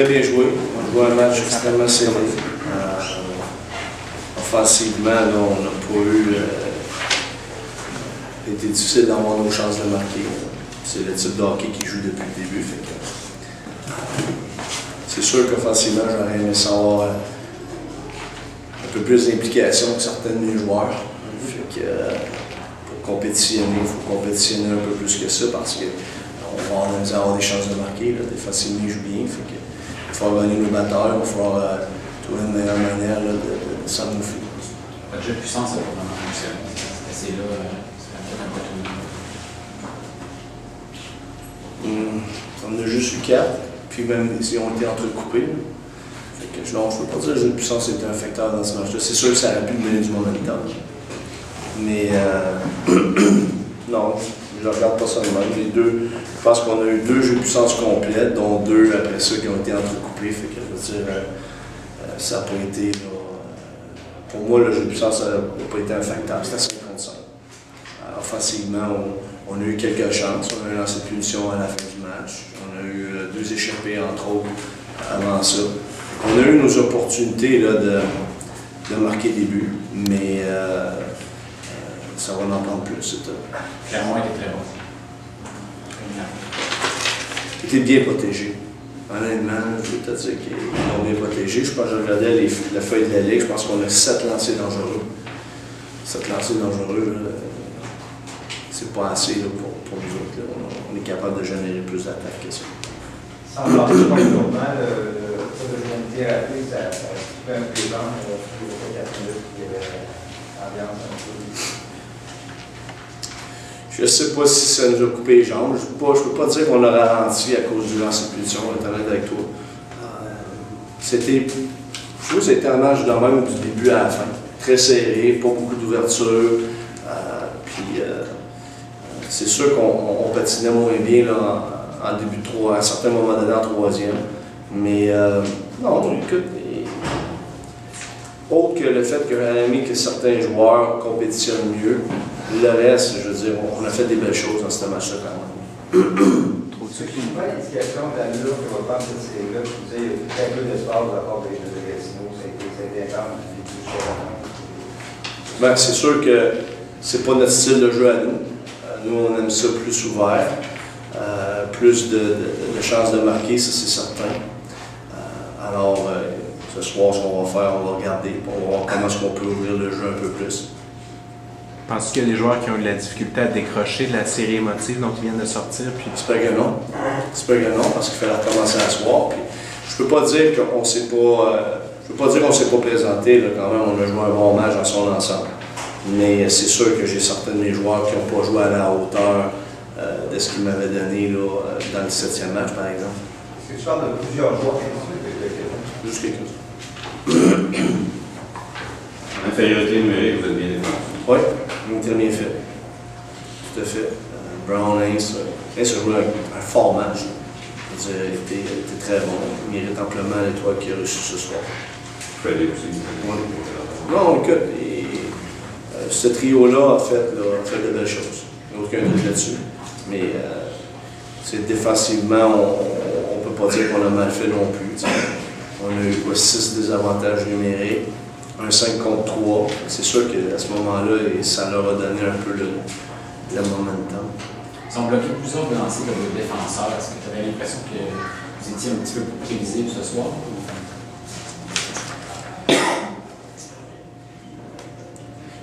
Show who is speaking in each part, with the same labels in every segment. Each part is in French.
Speaker 1: très bien joué. On a joué un match extrêmement serré. Offensivement, là, on n'a pas eu. C'était difficile d'avoir nos chances de marquer. C'est le type de hockey qui joue depuis le début. C'est sûr qu'offensivement, j'aurais aimé savoir un peu plus d'implication que certains de mes joueurs. Fait que, pour compétitionner, il faut compétitionner un peu plus que ça parce qu'on va avoir des chances de marquer. Là. Facilement, ils jouent bien. Fait que, il faut gagner nos batailles, il va falloir trouver une meilleure manière là, de s'en mouffer.
Speaker 2: Le jeu de puissance, ça va vraiment fonctionner. C'est là, c'est un peu
Speaker 1: on a juste eu 4, puis même ils ont été entrecoupés. Fait que, non, je ne peux pas dire que le jeu de puissance était un facteur dans ce match-là. C'est sûr que ça aurait pu donner du momentum. Mais non, je ne regarde pas ça de même. Les deux, je pense qu'on a eu 2 jeux de puissance complètes, dont 2 après ça qui ont été entrecoupés. Fait que je veux dire, ça n'a pas été. Là, pour moi, le jeu de puissance n'a pas été un facteur. C'était 5 contre 5. Offensivement, on a eu quelques chances. On a eu lancé de punition à la fin du match. On a eu 2 échappées, entre autres, avant ça. On a eu nos opportunités là, de marquer des buts, mais ça va en prendre plus.
Speaker 2: Clermont était très bon.
Speaker 1: Il était bien protégé. Honnêtement, je veux te dire qu'ils l'ont bien protégé. Je pense que je regardais la feuille de la Ligue. Je pense qu'on a 7 lancers dangereux. 7 lancers dangereux, c'est pas assez là, pour nous autres. Là. On est capable de générer plus d'attaques que ça.
Speaker 3: Sans parler de développement, le thérapie, ça fait un peu long, il y a 4 minutes, il y avait l'ambiance un peu.
Speaker 1: Je ne sais pas si ça nous a coupé les jambes. Je ne peux pas dire qu'on a ralenti à cause du lancer de punition, on est honnête avec toi. Je trouve que c'était un match de même du début à la fin. Très serré, pas beaucoup d'ouverture. C'est sûr qu'on patinait moins bien là, en début de 3, à un certain moment donné en 3e. Mais non, écoute, autre que le fait que j'aurais aimé que certains joueurs compétitionnent mieux, le reste, je veux dire, on a fait des belles choses dans ce match-là quand même.
Speaker 3: Trop de sucre. Quelle est l'indication d'allure que va prendre cette série-là? Je vous disais, il y a eu très peu d'espace de la part des jeux de Gatineau, ça a été intense,
Speaker 1: Ben, c'est sûr que c'est pas notre style de jeu à nous. Nous, on aime ça plus ouvert, plus de chances de marquer, ça c'est certain. Alors, ce soir, ce qu'on va faire, on va regarder, on va voir comment est-ce qu'on peut ouvrir le jeu un peu plus.
Speaker 4: Penses-tu qu'il y a des joueurs qui ont eu de la difficulté à décrocher de la série émotive dont ils viennent de sortir?
Speaker 1: J'espère que non. J'espère que non, parce qu'il fallait recommencer à soir. Puis, je ne peux pas dire qu'on s'est pas. Je peux pas dire qu'on s'est pas présenté. Là, quand même, on a joué un bon match dans son ensemble. Mais c'est sûr que j'ai certains de mes joueurs qui n'ont pas joué à la hauteur de ce qu'ils m'avaient donné là, dans le 7e match, par exemple.
Speaker 3: Est-ce que tu parles de plusieurs joueurs?
Speaker 1: Juste quelques-uns.
Speaker 5: Infériorité numérique, vous êtes bien défendu.
Speaker 1: Oui, il est très bien fait. Tout à fait. Brown Hayes a joué un fort match. Je veux dire, il était très bon. Il mérite amplement l'étoile qu'il a reçue ce soir.
Speaker 5: Freddy aussi.
Speaker 1: Oui. Non, écoute, ce trio-là a fait de belles choses. Il n'y a aucun doute là-dessus. Mais défensivement, on ne peut pas dire qu'on a mal fait non plus. T'sais. On a eu 6 désavantages numériques, un 5 contre 3. C'est sûr qu'à ce moment-là, ça leur a donné un peu le momentum.
Speaker 2: Ils ont bloqué plusieurs lancers de vos défenseurs. Est-ce que tu avais l'impression que vous étiez un petit peu plus prévisible ce soir?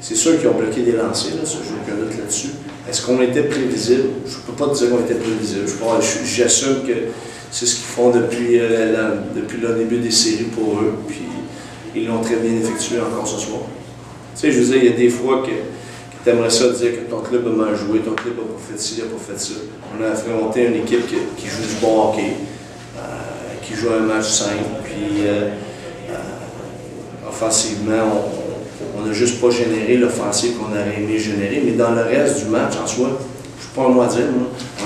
Speaker 1: C'est sûr qu'ils ont bloqué des lancers, là, ça, je n'ai aucun doute là-dessus. Est-ce qu'on était prévisible? Je ne peux pas te dire qu'on était prévisible. J'assume que c'est ce qu'ils font depuis le début des séries pour eux. Puis ils l'ont très bien effectué encore ce soir. Tu sais, je veux dire, il y a des fois que tu aimerais ça dire que ton club a mal joué, ton club n'a pas fait ci, n'a pas fait ça. On a affronté une équipe qui joue du bon hockey, qui joue un match simple, puis offensivement, on n'a juste pas généré l'offensive qu'on aurait aimé générer, mais dans le reste du match, en soi, je ne suis pas un mot à dire.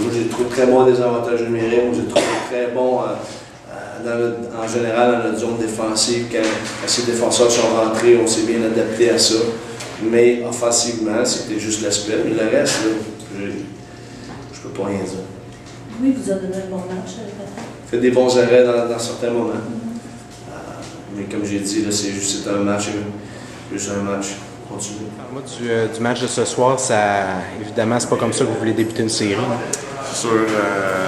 Speaker 1: Moi, j'ai trouvé très bon des avantages numériques, j'ai trouvé très bon en général dans notre zone défensive. Quand ces défenseurs sont rentrés, on s'est bien adapté à ça. Mais offensivement, c'était juste l'aspect. Mais le reste, là, je ne peux pas rien dire.
Speaker 6: Oui, vous a donné un bon match, Patrick.
Speaker 1: fait des bons arrêts dans certains moments. Mais comme j'ai dit, c'est un match. Juste un match. Continue.
Speaker 4: Parle-moi du match de ce soir. Évidemment, c'est pas comme ça que vous voulez débuter une série.
Speaker 6: C'est sûr,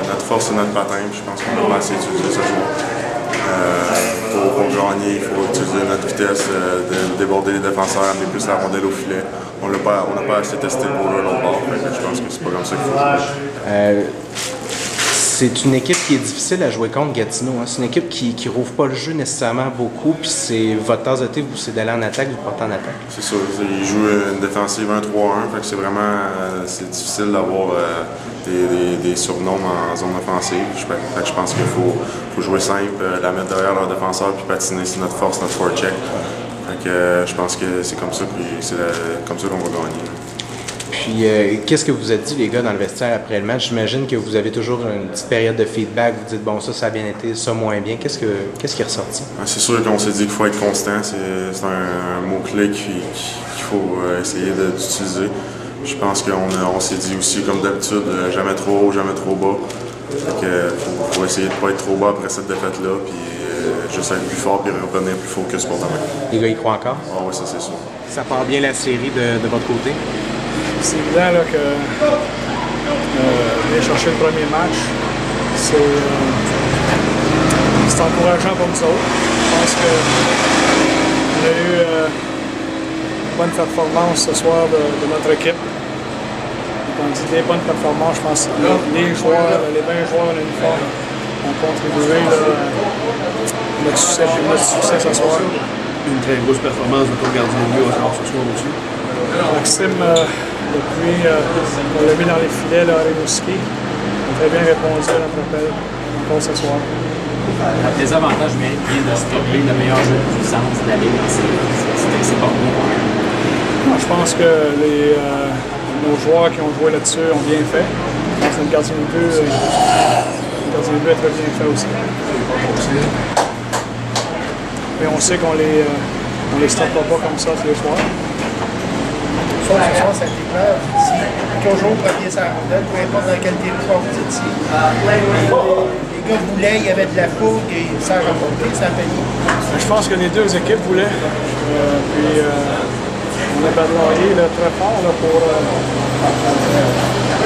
Speaker 6: notre force, c'est notre patin. Je pense qu'on va assez utiliser ce soir. Pour gagner, il faut utiliser notre vitesse, de déborder les défenseurs, amener plus la rondelle au filet. On n'a pas assez testé pour eux l'autre bord. Je pense que c'est pas comme ça qu'il faut jouer.
Speaker 4: C'est une équipe qui est difficile à jouer contre, Gatineau. Hein. C'est une équipe qui rouvre pas le jeu nécessairement beaucoup. Puis c'est votre tasse de thé, c'est d'aller en attaque, vous portez en attaque. C'est
Speaker 6: sûr. Ils jouent une défensive 1-3-1. Fait que c'est vraiment difficile d'avoir des surnoms en zone offensive. Fait que je pense qu'il faut jouer simple, la mettre derrière leur défenseur puis patiner. C'est notre force, notre forecheck. Fait que je pense que c'est comme ça qu'on va gagner.
Speaker 4: Puis, qu'est-ce que vous avez dit, les gars, dans le vestiaire après le match? J'imagine que vous avez toujours une petite période de feedback. Vous dites, bon, ça a bien été, ça moins bien. Qu'est-ce qui est ressorti?
Speaker 6: C'est sûr qu'on s'est dit qu'il faut être constant. C'est un mot-clé qu'il faut essayer d'utiliser. Je pense qu'on s'est dit aussi, comme d'habitude, jamais trop haut, jamais trop bas. Fait que faut essayer de ne pas être trop bas après cette défaite-là. Puis juste être plus fort et revenir plus focus pour demain.
Speaker 4: Les gars, ils croient encore?
Speaker 6: Ah oui, ça c'est sûr.
Speaker 4: Ça part bien la série de votre côté?
Speaker 7: C'est évident là, que aller chercher le premier match, c'est encourageant pour nous autres. Je pense qu'on a eu une bonne performance ce soir de notre équipe. Quand on dit des bonnes performances, je pense que les 20 joueurs en uniforme ont contribué à notre succès ce soir.
Speaker 8: Une très grosse performance de ton gardien de but encore ce soir aussi.
Speaker 7: Maxime, depuis qu'on l'a mis dans les filets à Rimouski, a très bien répondu à notre appel encore ce soir.
Speaker 2: Le désavantage vient de stopper le meilleur jeu de puissance de la Ligue. C'est pas bon.
Speaker 7: Je pense que nos joueurs qui ont joué là-dessus ont bien fait. Je pense que le gardien de but a très bien fait aussi. Mais on sait qu'on les stoppera pas comme ça tous les soirs.
Speaker 9: Ce soir, ça a été clair. Qu'on joue au premier sur la rondelle, peu importe dans quel territoire vous étiez. Les gars voulaient, il y avait de la fougue et ça a remporté, ça a payé.
Speaker 7: Je pense que les deux équipes voulaient. Puis on a bataillé très fort pour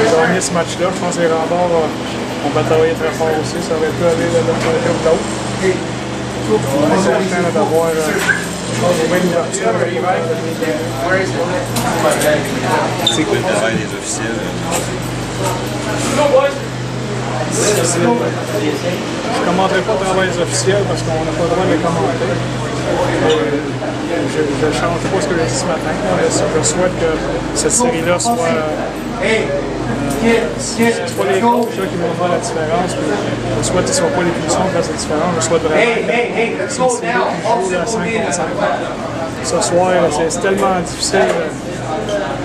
Speaker 7: gagner ce match-là. Je pense que les remparts ont bataillé très fort aussi. Ça aurait pu aller de l'autre côté ou de l'autre. On est certain d'avoir
Speaker 5: C'est quoi le travail des officiels?
Speaker 7: Je ne commenterai pas le travail des officiels parce qu'on n'a pas le droit de les commenter. Je ne change pas ce que j'ai dit ce matin. Je souhaite que cette série-là soit les coachs qui vont faire la différence. Je souhaite que ce ne soit pas les punitions qui fassent la différence. Je souhaite vraiment que c'est une série qui joue à 5 contre 5. Ce soir, c'est tellement difficile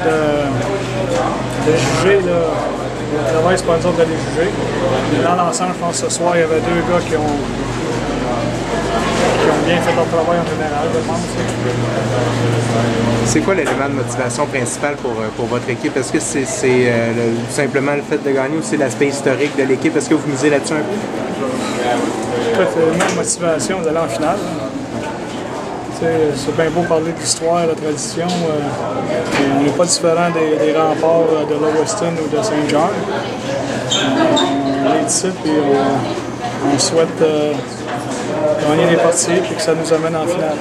Speaker 7: de juger. Le travail, c'est pas nous autres d'aller juger. Mais dans l'ensemble, je pense que ce soir, il y avait deux gars qui ont bien fait leur travail en général, je pense.
Speaker 4: C'est quoi l'élément de motivation principal pour votre équipe? Est-ce que c'est simplement le fait de gagner ou c'est l'aspect historique de l'équipe? Est-ce que vous misez là-dessus un peu?
Speaker 7: L'élément de motivation d'aller en finale. C'est bien beau parler de l'histoire, de la tradition. On n'est pas différent des remparts de Lewiston ou de Saint-Jean. On est ici et on souhaite gagner des parties et que ça nous amène en finale.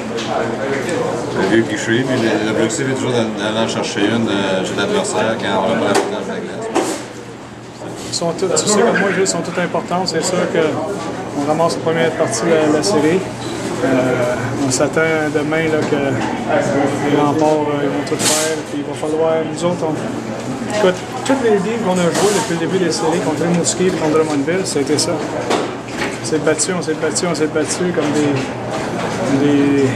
Speaker 5: Le vieux cliché, puis l'objectif est toujours d'aller en chercher une chez l'adversaire quand on va pas dans la glace.
Speaker 7: Tu sais comme moi, ils sont toutes importantes. C'est sûr qu'on ramasse la première partie de la série. On s'attend demain là, que les remparts ils vont tout faire. Puis il va falloir, nous autres, écoute, toutes les livres qu'on a joués depuis le début des séries contre Rimouski et contre Drummondville, c'était ça. On s'est battu comme des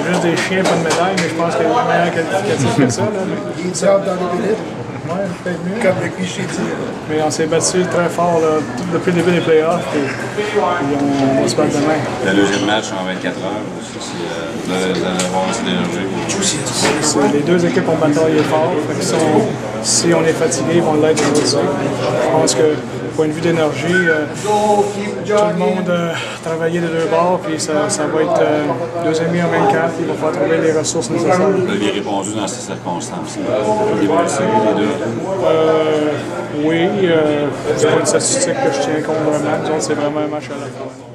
Speaker 7: juste des chiens, pas de médaille, mais je pense qu'il y a une meilleure qualificative que ça.
Speaker 9: Il est dans les minutes.
Speaker 7: Ouais, peut-être mieux.
Speaker 9: Comme le cliché dit.
Speaker 7: Mais on s'est battu très fort là, depuis le début des playoffs et on va se battre demain.
Speaker 5: Le deuxième match en 24 heures, aussi, vous allez avoir assez d'énergie.
Speaker 7: Les deux équipes ont bataillé fort. Si on est fatigué, ils vont l'être aussi. Je pense que point de vue d'énergie, tout le monde travaillait des deux bords, puis ça va être 2 amis en 24, il va falloir trouver les ressources nécessaires.
Speaker 5: Vous aviez répondu dans ces circonstances. Vous avez blessé les deux.
Speaker 7: Oui, c'est pas une statistique que je tiens compte vraiment, c'est vraiment un match à la fois.